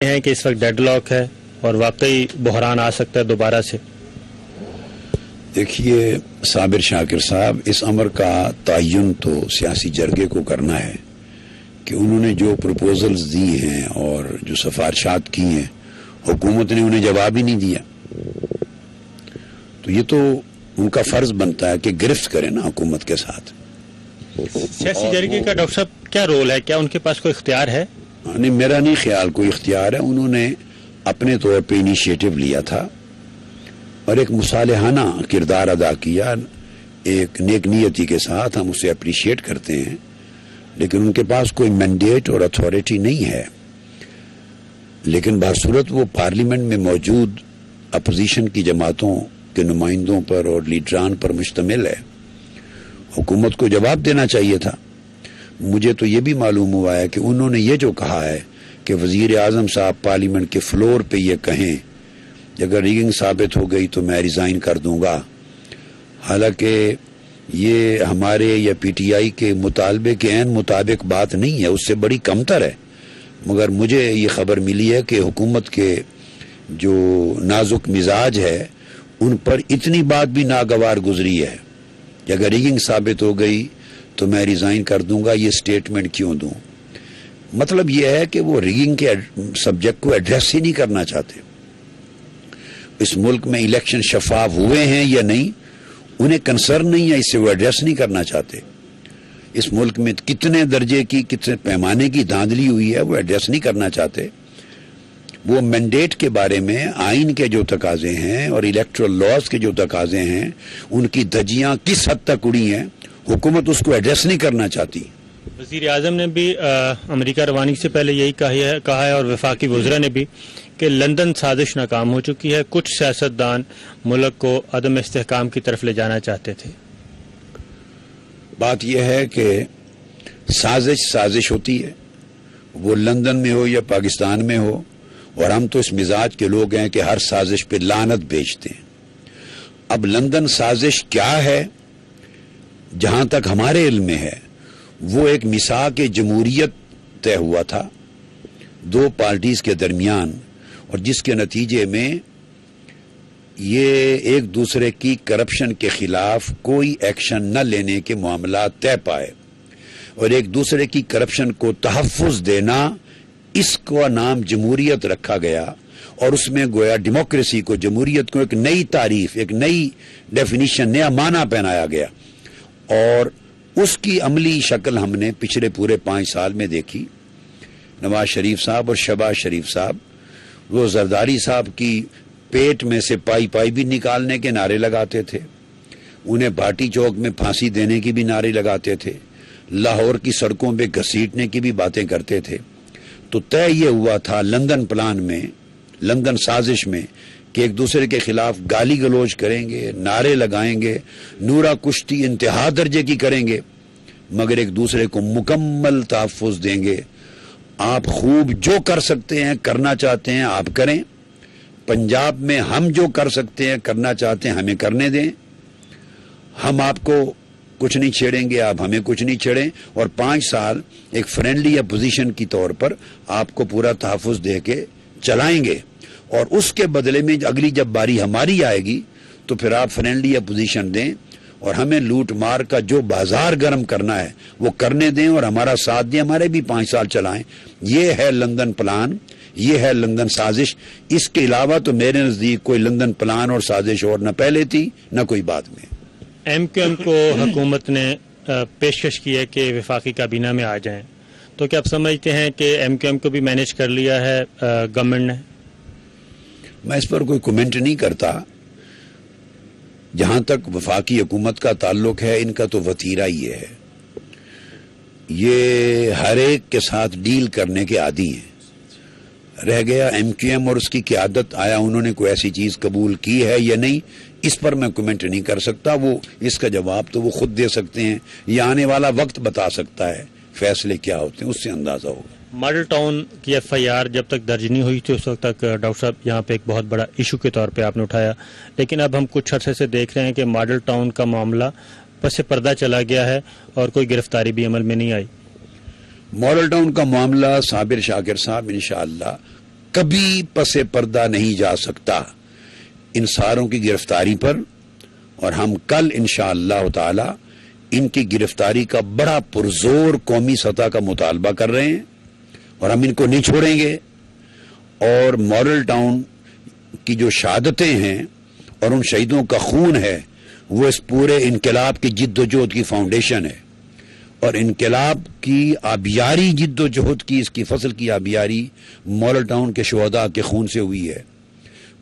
ہیں کہ اس وقت ڈیڈ لاک ہے اور واقعی بحران آ سکتا ہے دوبارہ سے؟ دیکھیے صابر شاکر صاحب، اس امر کا تعین تو سیاسی جرگے کو کرنا ہے کہ انہوں نے جو پروپوزلز دی ہیں اور جو سفارشات کی ہیں، حکومت نے انہیں جواب ہی نہیں دیا، تو یہ تو ان کا فرض بنتا ہے کہ گرفت کریں نا حکومت کے ساتھ۔ سیاسی جرگے کا ڈاکٹر صاحب کیا رول ہے؟ کیا ان کے پاس کوئی اختیار ہے؟ نہیں، میرا نہیں خیال کوئی اختیار ہے۔ انہوں نے اپنے طور پہ انیشیٹو لیا تھا اور ایک مصالحانہ کردار ادا کیا، ایک نیک نیتی کے ساتھ، ہم اسے اپریشیٹ کرتے ہیں، لیکن ان کے پاس کوئی مینڈیٹ اور اتھارٹی نہیں ہے۔ لیکن بصورت وہ پارلیمنٹ میں موجود اپوزیشن کی جماعتوں کے نمائندوں پر اور لیڈران پر مشتمل ہے، حکومت کو جواب دینا چاہیے تھا۔ مجھے تو یہ بھی معلوم ہوا ہے کہ انہوں نے یہ جو کہا ہے کہ وزیر اعظم صاحب پارلیمنٹ کے فلور پہ یہ کہیں اگر ریگنگ ثابت ہو گئی تو میں ریزائن کر دوں گا، حالانکہ یہ ہمارے یا پی ٹی آئی کے مطالبے کے عین مطابق بات نہیں ہے، اس سے بڑی کمتر ہے۔ مگر مجھے یہ خبر ملی ہے کہ حکومت کے جو نازک مزاج ہے ان پر اتنی بات بھی ناگوار گزری ہے کہ اگر ریگنگ ثابت ہو گئی تو میں ریزائن کر دوں گا، یہ سٹیٹمنٹ کیوں دوں؟ مطلب یہ ہے کہ وہ ریگنگ کے سبجیکٹ کو ایڈریس ہی نہیں کرنا چاہتے۔ اس ملک میں الیکشن شفاف ہوئے ہیں یا نہیں انہیں کنسرن نہیں ہے، اس سے وہ ایڈریس نہیں کرنا چاہتے۔ اس ملک میں کتنے درجے کی کتنے پیمانے کی دھاندلی ہوئی ہے وہ ایڈریس نہیں کرنا چاہتے۔ وہ مینڈیٹ کے بارے میں آئین کے جو تقاضے ہیں اور الیکٹرل لاز کے جو تقاضے ہیں ان کی دھجیاں کس حد تک اڑی ہیں، حکومت اس کو ایڈریس نہیں کرنا چاہتی۔ وزیر اعظم نے بھی امریکہ روانگی سے پہلے یہی کہا ہے اور وفاقی وزراء نے بھی کہ لندن سازش ناکام ہو چکی ہے، کچھ سیاستدان ملک کو عدم استحکام کی طرف لے جانا چاہتے تھے۔ بات یہ ہے کہ سازش ہوتی ہے، وہ لندن میں ہو یا پاکستان میں ہو، اور ہم تو اس مزاج کے لوگ ہیں کہ ہر سازش پہ لعنت بھیجتے ہیں۔ اب لندن سازش کیا ہے؟ جہاں تک ہمارے علم میں ہے وہ ایک میثاق جمہوریت طے ہوا تھا دو پارٹیز کے درمیان، اور جس کے نتیجے میں یہ ایک دوسرے کی کرپشن کے خلاف کوئی ایکشن نہ لینے کے معاملات طے پائے، اور ایک دوسرے کی کرپشن کو تحفظ دینا، اس کا نام جمہوریت رکھا گیا، اور اس میں گویا ڈیموکریسی کو، جمہوریت کو ایک نئی تعریف، ایک نئی ڈیفینیشن، نیا معنی پہنایا گیا، اور اس کی عملی شکل ہم نے پچھلے پورے 5 سال میں دیکھی۔ نواز شریف صاحب اور شہباز شریف صاحب وہ زرداری صاحب کی پیٹ میں سے پائی بھی نکالنے کے نعرے لگاتے تھے، انہیں بھاٹی چوک میں پھانسی دینے کی بھی نعرے لگاتے تھے، لاہور کی سڑکوں پہ گھسیٹنے کی بھی باتیں کرتے تھے۔ تو طے یہ ہوا تھا لندن پلان میں، لندن سازش میں، کہ ایک دوسرے کے خلاف گالی گلوچ کریں گے، نعرے لگائیں گے، نورا کشتی انتہا درجے کی کریں گے، مگر ایک دوسرے کو مکمل تحفظ دیں گے۔ آپ خوب جو کر سکتے ہیں، کرنا چاہتے ہیں آپ کریں، پنجاب میں ہم جو کر سکتے ہیں، کرنا چاہتے ہیں ہمیں کرنے دیں، ہم آپ کو کچھ نہیں چھیڑیں گے، آپ ہمیں کچھ نہیں چھیڑیں، اور 5 سال ایک فرینڈلی اپوزیشن کی طور پر آپ کو پورا تحفظ دے کے چلائیں گے، اور اس کے بدلے میں اگلی جب باری ہماری آئے گی تو پھر آپ فرینڈلی اپوزیشن دیں اور ہمیں لوٹ مار کا جو بازار گرم کرنا ہے وہ کرنے دیں اور ہمارا ساتھ دیں، ہمارے بھی 5 سال چلائیں۔ یہ ہے لندن پلان، یہ ہے لندن سازش۔ اس کے علاوہ تو میرے نزدیک کوئی لندن پلان اور سازش اور نہ پہلے تھی نہ کوئی بعد میں۔ ایم کیو ایم کو حکومت نے پیشکش کی ہے کہ وفاقی کابینہ میں آ جائیں، تو کیا آپ سمجھتے ہیں کہ ایم کیو ایم کو بھی مینیج کر لیا ہے گورنمنٹ نے؟ میں اس پر کوئی کمنٹ نہیں کرتا۔ جہاں تک وفاقی حکومت کا تعلق ہے، ان کا تو وتیرہ ہی ہے، یہ ہر ایک کے ساتھ ڈیل کرنے کے عادی ہیں۔ رہ گیا ایم کیو ایم اور اس کی قیادت، آیا انہوں نے کوئی ایسی چیز قبول کی ہے یا نہیں، اس پر میں کمنٹ نہیں کر سکتا۔ وہ اس کا جواب تو وہ خود دے سکتے ہیں، یہ آنے والا وقت بتا سکتا ہے فیصلے کیا ہوتے ہیں، اس سے اندازہ ہوگا۔ ماڈل ٹاؤن کی ایف آئی آر جب تک درج نہیں ہوئی تھی اس وقت تک ڈاکٹر صاحب یہاں پہ ایک بہت بڑا ایشو کے طور پہ آپ نے اٹھایا، لیکن اب ہم کچھ عرصے سے دیکھ رہے ہیں کہ ماڈل ٹاؤن کا معاملہ پس پردہ چلا گیا ہے اور کوئی گرفتاری بھی عمل میں نہیں آئی۔ ماڈل ٹاؤن کا معاملہ صابر شاکر صاحب انشاءاللہ کبھی پس پردہ نہیں جا سکتا ان ساروں کی گرفتاری پر، اور ہم کل انشاءاللہ تعالی ان کی گرفتاری کا بڑا پرزور قومی سطح کا مطالبہ کر رہے ہیں، اور ہم ان کو نہیں چھوڑیں گے۔ اور ماڈل ٹاؤن کی جو شہادتیں ہیں اور ان شہیدوں کا خون ہے وہ اس پورے انقلاب کی جد و جہد کی فاؤنڈیشن ہے، اور انقلاب کی آبیاری جد و جہد کی، اس کی فصل کی آبیاری ماڈل ٹاؤن کے شہداء کے خون سے ہوئی ہے۔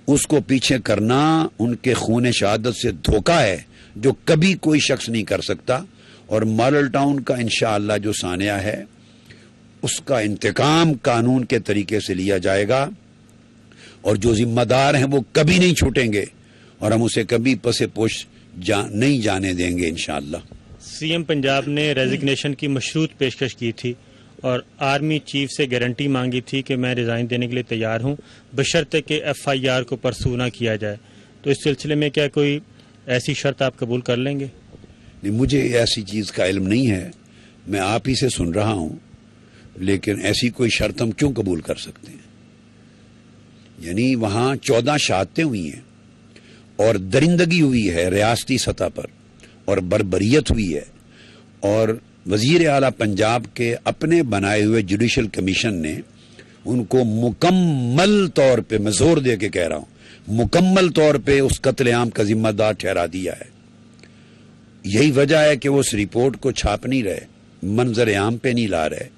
اس کو پیچھے کرنا ان کے خون شہادت سے دھوکہ ہے جو کبھی کوئی شخص نہیں کر سکتا، اور ماڈل ٹاؤن کا انشاءاللہ جو سانحہ ہے اس کا انتقام قانون کے طریقے سے لیا جائے گا، اور جو ذمہ دار ہیں وہ کبھی نہیں چھوٹیں گے، اور ہم اسے کبھی پس پوش نہیں جانے دیں گے انشاءاللہ۔ سی ایم پنجاب نے ریزگنیشن کی مشروط پیشکش کی تھی اور آرمی چیف سے گارنٹی مانگی تھی کہ میں ریزائن دینے کے لیے تیار ہوں بشرطے کہ FIR کو پرسو نہ کیا جائے، تو اس سلسلے میں کیا کوئی ایسی شرط آپ قبول کر لیں گے؟ نہیں، مجھے ایسی چیز کا علم نہیں ہے، میں آپ ہی سے سن رہا ہوں، لیکن ایسی کوئی شرط ہم کیوں قبول کر سکتے ہیں؟ یعنی وہاں 14 شہادتیں ہوئی ہیں اور درندگی ہوئی ہے ریاستی سطح پر، اور بربریت ہوئی ہے، اور وزیر اعلیٰ پنجاب کے اپنے بنائے ہوئے جوڈیشل کمیشن نے ان کو مکمل طور پہ، میں زور دے کے کہہ رہا ہوں، مکمل طور پہ اس قتل عام کا ذمہ دار ٹھہرا دیا ہے۔ یہی وجہ ہے کہ وہ اس رپورٹ کو چھاپ نہیں رہے، منظر عام پہ نہیں لا رہے،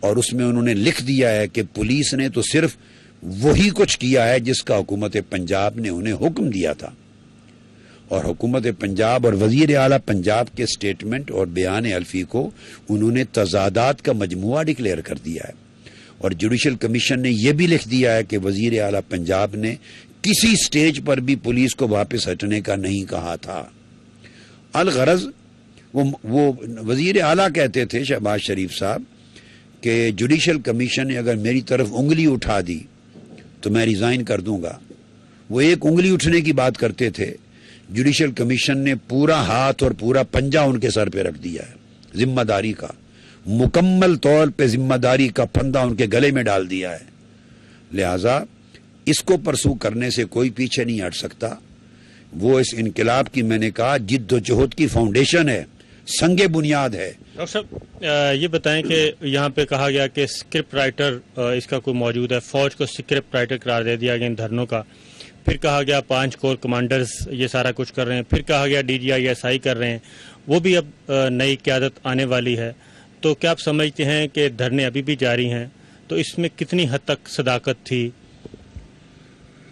اور اس میں انہوں نے لکھ دیا ہے کہ پولیس نے تو صرف وہی کچھ کیا ہے جس کا حکومت پنجاب نے انہیں حکم دیا تھا، اور حکومت پنجاب اور وزیر اعلیٰ پنجاب کے سٹیٹمنٹ اور بیان حلفی کو انہوں نے تضادات کا مجموعہ ڈکلیئر کر دیا ہے، اور جوڈیشل کمیشن نے یہ بھی لکھ دیا ہے کہ وزیر اعلیٰ پنجاب نے کسی سٹیج پر بھی پولیس کو واپس ہٹنے کا نہیں کہا تھا۔ الغرض وہ وزیر اعلیٰ کہتے تھے شہباز شریف صاحب کہ جوڈیشل کمیشن نے اگر میری طرف انگلی اٹھا دی تو میں ریزائن کر دوں گا۔ وہ ایک انگلی اٹھنے کی بات کرتے تھے، جوڈیشل کمیشن نے پورا ہاتھ اور پورا پنجہ ان کے سر پہ رکھ دیا ہے، ذمہ داری کا مکمل طور پہ ذمہ داری کا پھندہ ان کے گلے میں ڈال دیا ہے، لہذا اس کو پرسو کرنے سے کوئی پیچھے نہیں ہٹ سکتا۔ وہ اس انقلاب کی، میں نے کہا، جد و جہد کی فاؤنڈیشن ہے، سنگ بنیاد ہے۔ ڈاکٹر صاحب یہ بتائیں کہ یہاں پہ کہا گیا کہ اسکرپٹ رائٹر اس کا کوئی موجود ہے، فوج کو اسکرپٹ رائٹر قرار دے دیا گیا ان دھرنوں کا، پھر کہا گیا 5 کور کمانڈرز یہ سارا کچھ کر رہے ہیں، پھر کہا گیا DGI کر رہے ہیں، وہ بھی اب نئی قیادت آنے والی ہے، تو کیا آپ سمجھتے ہیں کہ دھرنے ابھی بھی جاری ہیں؟ تو اس میں کتنی حد تک صداقت تھی؟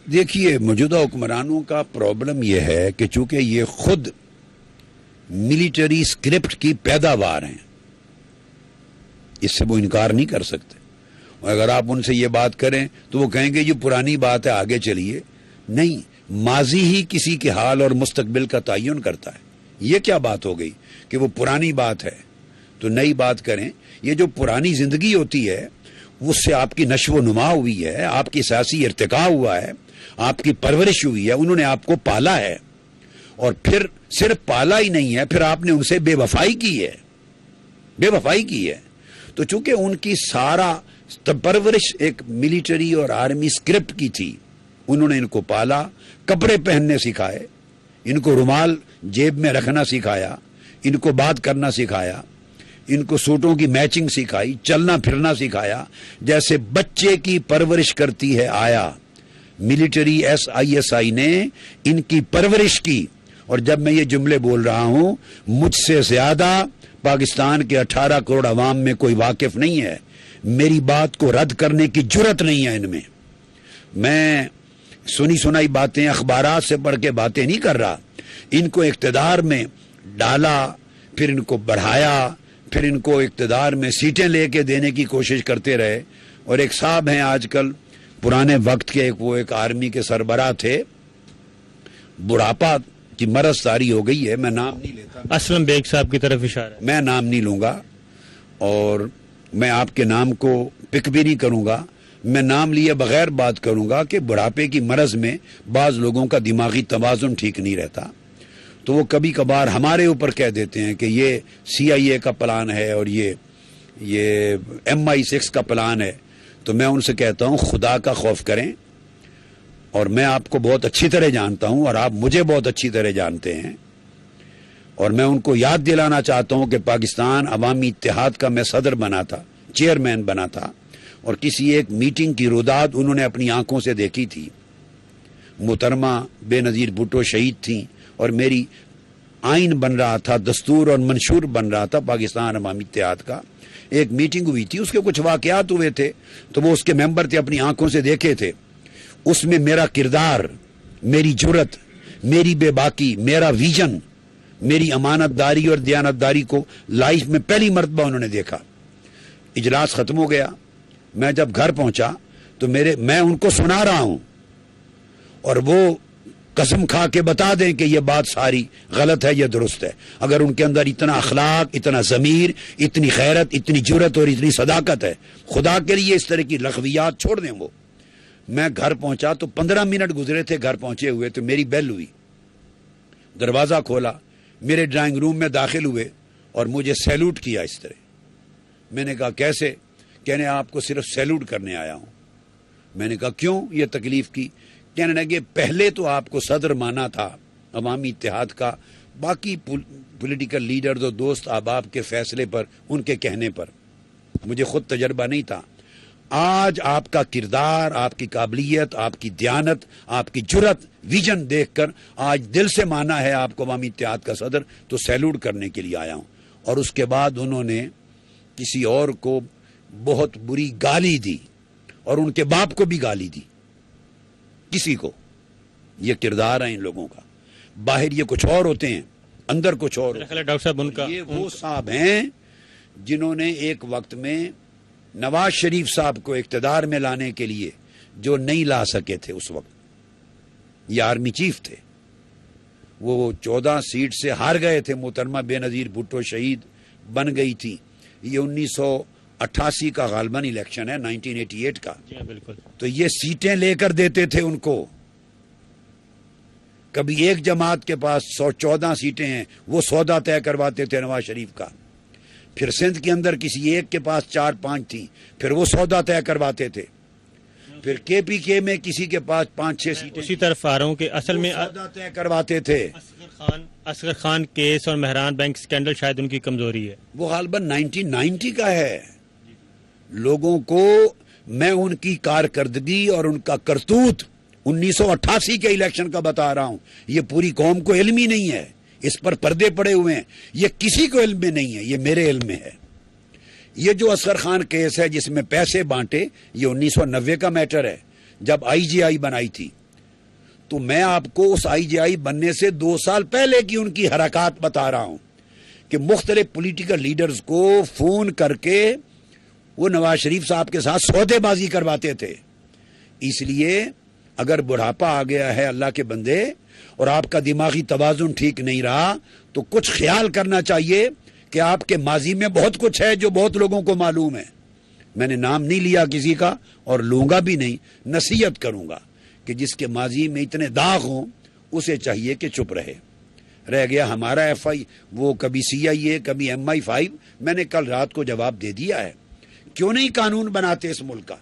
دیکھیے، موجودہ حکمرانوں کا پرابلم یہ ہے کہ چونکہ یہ خود ملٹری اسکرپٹ کی پیداوار ہیں، اس سے وہ انکار نہیں کر سکتے، اور اگر آپ ان سے یہ بات کریں تو وہ کہیں گے یہ پرانی بات ہے، آگے چلیے۔ نہیں، ماضی ہی کسی کے حال اور مستقبل کا تعین کرتا ہے۔ یہ کیا بات ہو گئی کہ وہ پرانی بات ہے تو نئی بات کریں؟ یہ جو پرانی زندگی ہوتی ہے اس سے آپ کی نشو و نما ہوئی ہے، آپ کی سیاسی ارتقاء ہوا ہے، آپ کی پرورش ہوئی ہے، انہوں نے آپ کو پالا ہے، اور پھر صرف پالا ہی نہیں ہے، پھر آپ نے ان سے بے وفائی کی ہے، تو چونکہ ان کی سارا پرورش ایک ملٹری اور آرمی اسکرپٹ کی تھی، انہوں نے ان کو پالا، کپڑے پہننے سکھائے، ان کو رومال جیب میں رکھنا سکھایا، ان کو بات کرنا سکھایا، ان کو سوٹوں کی میچنگ سکھائی، چلنا پھرنا سکھایا، جیسے بچے کی پرورش کرتی ہے آیا۔ ملٹری ISI نے ان کی پرورش کی، اور جب میں یہ جملے بول رہا ہوں، مجھ سے زیادہ پاکستان کے 18 کروڑ عوام میں کوئی واقف نہیں ہے، میری بات کو رد کرنے کی جرت نہیں ہے ان میں۔ میں سنی سنائی باتیں، اخبارات سے پڑھ کے باتیں نہیں کر رہا، ان کو اقتدار میں ڈالا، پھر ان کو بڑھایا، پھر ان کو اقتدار میں سیٹیں لے کے دینے کی کوشش کرتے رہے۔ اور ایک صاحب ہیں آج کل پرانے وقت کے، وہ ایک آرمی کے سربراہ تھے، بڑھاپا کی مرض ساری ہو گئی ہے، میں نام نہیں لیتا، اسلم بیگ صاحب کی طرف اشارہ ہے، میں نام نہیں لوں گا، اور میں آپ کے نام کو پک بھی نہیں کروں گا، میں نام لیے بغیر بات کروں گا کہ بڑھاپے کی مرض میں بعض لوگوں کا دماغی توازن ٹھیک نہیں رہتا، تو وہ کبھی کبھار ہمارے اوپر کہہ دیتے ہیں کہ یہ CIA کا پلان ہے اور یہ MI6 کا پلان ہے، تو میں ان سے کہتا ہوں خدا کا خوف کریں، اور میں آپ کو بہت اچھی طرح جانتا ہوں اور آپ مجھے بہت اچھی طرح جانتے ہیں، اور میں ان کو یاد دلانا چاہتا ہوں کہ پاکستان عوامی اتحاد کا میں صدر بنا تھا، چیئرمین بنا تھا، اور کسی ایک میٹنگ کی روداد انہوں نے اپنی آنکھوں سے دیکھی تھی۔ محترمہ بے نظیر بھٹو شہید تھیں اور میری آئین بن رہا تھا، دستور اور منشور بن رہا تھا پاکستان عوامی اتحاد کا۔ ایک میٹنگ ہوئی تھی، اس کے کچھ واقعات ہوئے تھے تو وہ اس کے ممبر تھے، اپنی آنکھوں سے دیکھے تھے۔ اس میں میرا کردار، میری جرت، میری بے باکی، میرا ویژن، میری امانت داری اور دیانت داری کو لائف میں پہلی مرتبہ انہوں نے دیکھا۔ اجلاس ختم ہو گیا، میں جب گھر پہنچا تو میں ان کو سنا رہا ہوں، اور وہ قسم کھا کے بتا دیں کہ یہ بات ساری غلط ہے یا درست ہے۔ اگر ان کے اندر اتنا اخلاق، اتنا ضمیر، اتنی خیرت، اتنی جرت اور اتنی صداقت ہے، خدا کے لیے اس طرح کی لغویات چھوڑ دیں وہ۔ میں گھر پہنچا تو 15 منٹ گزرے تھے گھر پہنچے ہوئے، تو میری بیل ہوئی، دروازہ کھولا، میرے ڈرائنگ روم میں داخل ہوئے اور مجھے سیلوٹ کیا اس طرح۔ میں نے کہا کیسے؟ کہنے آپ کو صرف سیلوٹ کرنے آیا ہوں۔ میں نے کہا کیوں یہ تکلیف کی؟ کہنے لگے پہلے تو آپ کو صدر مانا تھا عوامی اتحاد کا، باقی پولیٹیکل لیڈرز اور دوست احباب کے فیصلے پر، ان کے کہنے پر، مجھے خود تجربہ نہیں تھا۔ آج آپ کا کردار، آپ کی قابلیت، آپ کی دیانت، آپ کی جرت، ویژن دیکھ کر آج دل سے مانا ہے آپ کو عوامی اتحاد کا صدر، تو سیلوٹ کرنے کے لیے آیا ہوں۔ اور اس کے بعد انہوں نے کسی اور کو بہت بری گالی دی اور ان کے باپ کو بھی گالی دی، کسی کو۔ یہ کردار ہے ان لوگوں کا، باہر یہ کچھ اور ہوتے ہیں، اندر کچھ اور۔ ڈاکٹر صاحب یہ وہ صاحب ہیں جنہوں نے ایک وقت میں نواز شریف صاحب کو اقتدار میں لانے کے لیے جو نہیں لا سکے تھے اس وقت، یہ آرمی چیف تھے، وہ 14 سیٹ سے ہار گئے تھے، محترمہ بے نظیر بھٹو شہید بن گئی تھی۔ یہ 1988 کا غالباً الیکشن ہے، 1988 کا۔ جی بالکل۔ تو یہ سیٹیں لے کر دیتے تھے ان کو، کبھی ایک جماعت کے پاس 114 سیٹیں ہیں، وہ سودا طے کرواتے تھے نواز شریف کا۔ پھر سندھ کے اندر کسی ایک کے پاس 4-5 تھی، پھر وہ سودا طے کرواتے تھے۔ پھر کے پی کے میں کسی کے پاس 5-6 سیٹیں، اسی طرف آ رہا ہوں کہ اصل میں سودا طے کرواتے تھے۔ اصغر خان کیس اور مہران بینک سکینڈل شاید ان کی کمزوری ہے۔ وہ غالباً 1990 کا ہے۔ لوگوں کو میں ان کی کارکردگی اور ان کا کرتوت 1988 کے الیکشن کا بتا رہا ہوں۔ یہ پوری قوم کو علم ہی نہیں ہے، اس پر پردے پڑے ہوئے ہیں، یہ کسی کو علم میں نہیں ہے، یہ میرے علم میں ہے۔ یہ جو اصغر خان کیس ہے جس میں پیسے بانٹے، یہ 1990 کا میٹر ہے، جب آئی جی آئی بنائی تھی۔ تو میں آپ کو اس آئی جی آئی بننے سے 2 سال پہلے کی ان کی حرکات بتا رہا ہوں کہ مختلف پولیٹیکل لیڈرز کو فون کر کے وہ نواز شریف صاحب کے ساتھ سودے بازی کرواتے تھے۔ اس لیے اگر بڑھاپا آ گیا ہے اللہ کے بندے اور آپ کا دماغی توازن ٹھیک نہیں رہا، تو کچھ خیال کرنا چاہیے کہ آپ کے ماضی میں بہت کچھ ہے جو بہت لوگوں کو معلوم ہے۔ میں نے نام نہیں لیا کسی کا اور لوں گا بھی نہیں، نصیحت کروں گا کہ جس کے ماضی میں اتنے داغ ہوں اسے چاہیے کہ چپ رہے۔ رہ گیا ہمارا ایف آئی، وہ کبھی سی آئی اے، کبھی ایم آئی 5۔ میں نے کل رات کو جواب دے دیا ہے۔ کیوں نہیں قانون بناتے اس ملک کا؟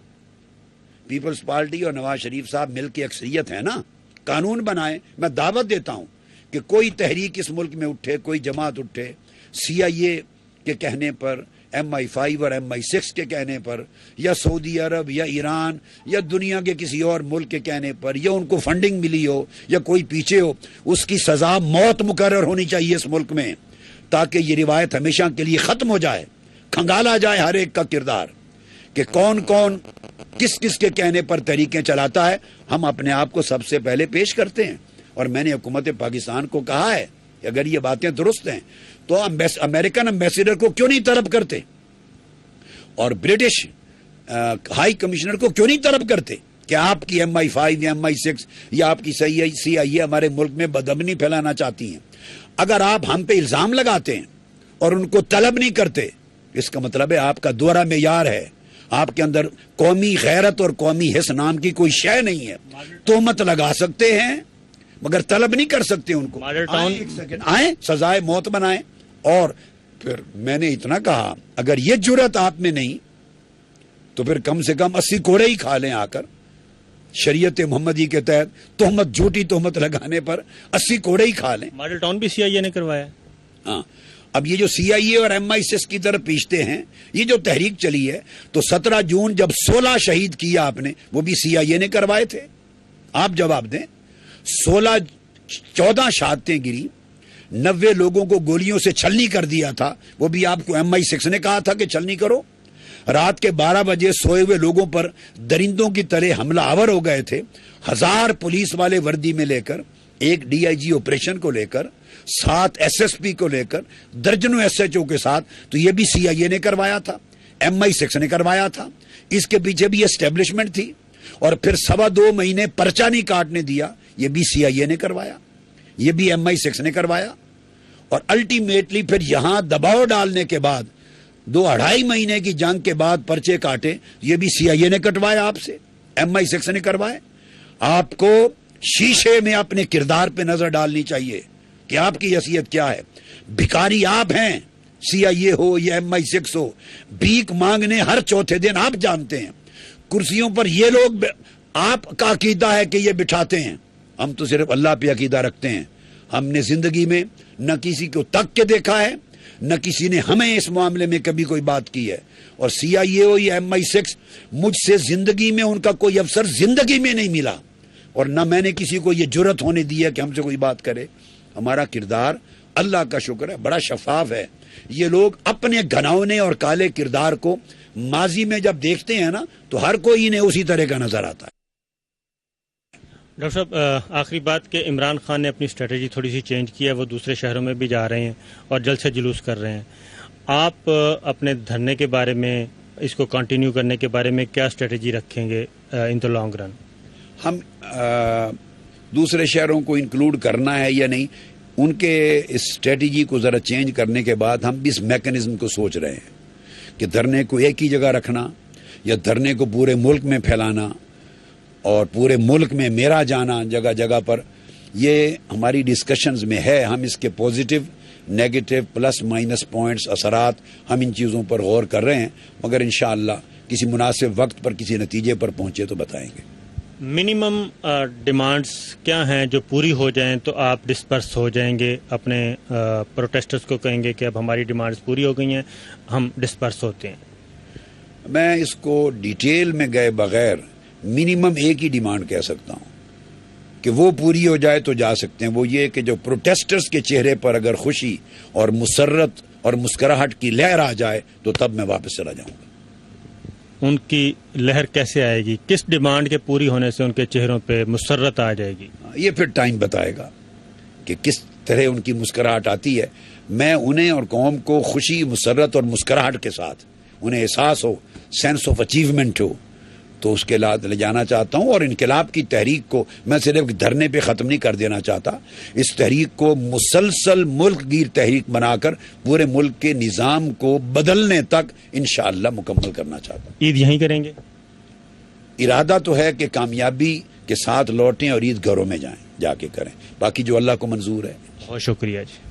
پیپلز پارٹی اور نواز شریف صاحب مل کے اکثریت ہے نا، قانون بنائیں۔ میں دعوت دیتا ہوں کہ کوئی تحریک اس ملک میں اٹھے، کوئی جماعت اٹھے، سی آئی اے کے کہنے پر، ایم آئی 5 اور ایم آئی 6 کے کہنے پر، یا سعودی عرب یا ایران یا دنیا کے کسی اور ملک کے کہنے پر، یا ان کو فنڈنگ ملی ہو یا کوئی پیچھے ہو، اس کی سزا موت مقرر ہونی چاہیے اس ملک میں، تاکہ یہ روایت ہمیشہ کے لیے ختم ہو جائے۔ کھنگالا جائے ہر ایک کا کردار کہ کون کون کس کس کے کہنے پر تحریکیں چلاتا ہے۔ ہم اپنے آپ کو سب سے پہلے پیش کرتے ہیں، اور میں نے حکومت پاکستان کو کہا ہے کہ اگر یہ باتیں درست ہیں تو امریکن امبیسڈر کو کیوں نہیں طلب کرتے، اور برٹش ہائی کمشنر کو کیوں نہیں طلب کرتے کہ آپ کی ایم آئی 5 یا ایم آئی 6 یا آپ کی سی آئی اے ہمارے ملک میں بدامنی پھیلانا چاہتی ہیں۔ اگر آپ ہم پہ الزام لگاتے ہیں اور ان کو طلب نہیں کرتے، اس کا مطلب ہے آپ کا دوہرا معیار ہے، آپ کے اندر قومی غیرت اور قومی حس نام کی کوئی شے نہیں ہے۔ تہمت لگا سکتے ہیں مگر طلب نہیں کر سکتے ان کو۔ آئیں سزائے موت بنائیں۔ اور پھر میں نے اتنا کہا، اگر یہ جرت آپ میں نہیں تو پھر کم سے کم 80 کوڑے ہی کھا لیں آ کر. شریعت محمدی کے تحت تہمت جھوٹی تہمت لگانے پر 80 کوڑے ہی کھا لیں. ماڈل ٹاؤن بھی CIA نے کروایا. ہاں اب یہ جو CIA اور MI6 کی طرف پیچھتے ہیں, یہ جو تحریک چلی ہے تو 17 جون جب 16 شہید کیا آپ نے, وہ بھی CIA نے کروائے تھے. آپ جواب دیں. 14 شہادتیں گری, 90 لوگوں کو گولیوں سے چھلنی کر دیا تھا, وہ بھی آپ کو MI6 نے کہا تھا کہ چھلنی کرو. رات کے 12 بجے سوئے ہوئے لوگوں پر درندوں کی طرح حملہ آور ہو گئے تھے. 1000 پولیس والے وردی میں لے کر, ایک DIG آپریشن کو لے کر, 7 SSP کو لے کر, درجنوں SHO کے ساتھ, تو یہ بھی CIA نے کروایا تھا, MI6 نے کروایا تھا. اس کے پیچھے بھی اسٹیبلشمنٹ تھی. اور پھر 2.25 مہینے پرچہ نہیں کاٹنے دیا, یہ بھی CIA نے کروایا, یہ بھی MI6 نے کروایا. اور الٹیمیٹلی پھر یہاں دباؤ ڈالنے کے بعد 2-2.5 مہینے کی جنگ کے بعد پرچے کاٹے, یہ بھی CIA نے کٹوایا آپ سے, MI6 نے کروائے. آپ کو شیشے میں اپنے کردار پہ نظر ڈالنی چاہیے کہ آپ کی حیثیت کیا ہے. بھکاری آپ ہیں, CIA ہو یا MI6 ہو, بھیک مانگنے ہر چوتھے دن آپ جانتے ہیں. کرسیوں پر یہ لوگ آپ کا عقیدہ ہے کہ یہ بٹھاتے ہیں, ہم تو صرف اللہ پہ عقیدہ رکھتے ہیں. ہم نے زندگی میں نہ کسی کو تک کے دیکھا ہے, نہ کسی نے ہمیں اس معاملے میں کبھی کوئی بات کی ہے. اور CIA ہو یا MI6, مجھ سے زندگی میں ان کا کوئی افسر زندگی میں نہیں ملا, اور نہ میں نے کسی کو یہ جرت ہونے دی ہے کہ ہم سے کوئی بات کرے. ہمارا کردار اللہ کا شکر ہے بڑا شفاف ہے. یہ لوگ اپنے گھناؤنے اور کالے کردار کو ماضی میں جب دیکھتے ہیں نا, تو ہر کوئی انہیں اسی طرح کا نظر آتا ہے. ڈاکٹر صاحب آخری بات کہ عمران خان نے اپنی اسٹریٹجی تھوڑی سی چینج کی ہے, وہ دوسرے شہروں میں بھی جا رہے ہیں اور جلد سے جلوس کر رہے ہیں. آپ اپنے دھرنے کے بارے میں, اس کو کنٹینیو کرنے کے بارے میں کیا اسٹریٹجی رکھیں گے ان دا لانگ رن؟ ہم دوسرے شہروں کو انکلوڈ کرنا ہے یا نہیں, ان کے اسٹریٹجی کو ذرا چینج کرنے کے بعد ہم بھی اس میکنزم کو سوچ رہے ہیں کہ دھرنے کو ایک ہی جگہ رکھنا یا دھرنے کو پورے ملک میں پھیلانا اور پورے ملک میں میرا جانا جگہ جگہ پر. یہ ہماری ڈسکشنز میں ہے. ہم اس کے positive, negative, plus minus points, اثرات, ہم ان چیزوں پر غور کر رہے ہیں, مگر انشاءاللہ کسی مناسب وقت پر کسی نتیجے پر پہنچے تو بتائیں گے. منیمم ڈیمانڈز کیا ہیں جو پوری ہو جائیں تو آپ ڈسپرس ہو جائیں گے, اپنے پروٹیسٹرز کو کہیں گے کہ اب ہماری ڈیمانڈز پوری ہو گئی ہیں, ہم ڈسپرس ہوتے ہیں؟ میں اس کو ڈیٹیل میں گئے بغیر منیمم ایک ہی ڈیمانڈ کہہ سکتا ہوں کہ وہ پوری ہو جائے تو جا سکتے ہیں. وہ یہ کہ جو پروٹیسٹرز کے چہرے پر اگر خوشی اور مسرت اور مسکراہٹ کی لہر آ جائے تو تب میں واپس چلا جاؤں گا. ان کی لہر کیسے آئے گی؟ کس ڈیمانڈ کے پوری ہونے سے ان کے چہروں پہ مسرت آ جائے گی؟ یہ پھر ٹائم بتائے گا کہ کس طرح ان کی مسکراہٹ آتی ہے. میں انہیں اور قوم کو خوشی, مسرت اور مسکراہٹ کے ساتھ انہیں احساس ہو, سینس آف اچیومنٹ ہو, تو اس کے بعد لے جانا چاہتا ہوں. اور انقلاب کی تحریک کو میں صرف دھرنے پہ ختم نہیں کر دینا چاہتا, اس تحریک کو مسلسل ملک گیر تحریک بنا کر پورے ملک کے نظام کو بدلنے تک انشاءاللہ مکمل کرنا چاہتا ہوں. عید یہیں کریں گے؟ ارادہ تو ہے کہ کامیابی کے ساتھ لوٹیں اور عید گھروں میں جائیں, جا کے کریں, باقی جو اللہ کو منظور ہے. بہت شکریہ جی.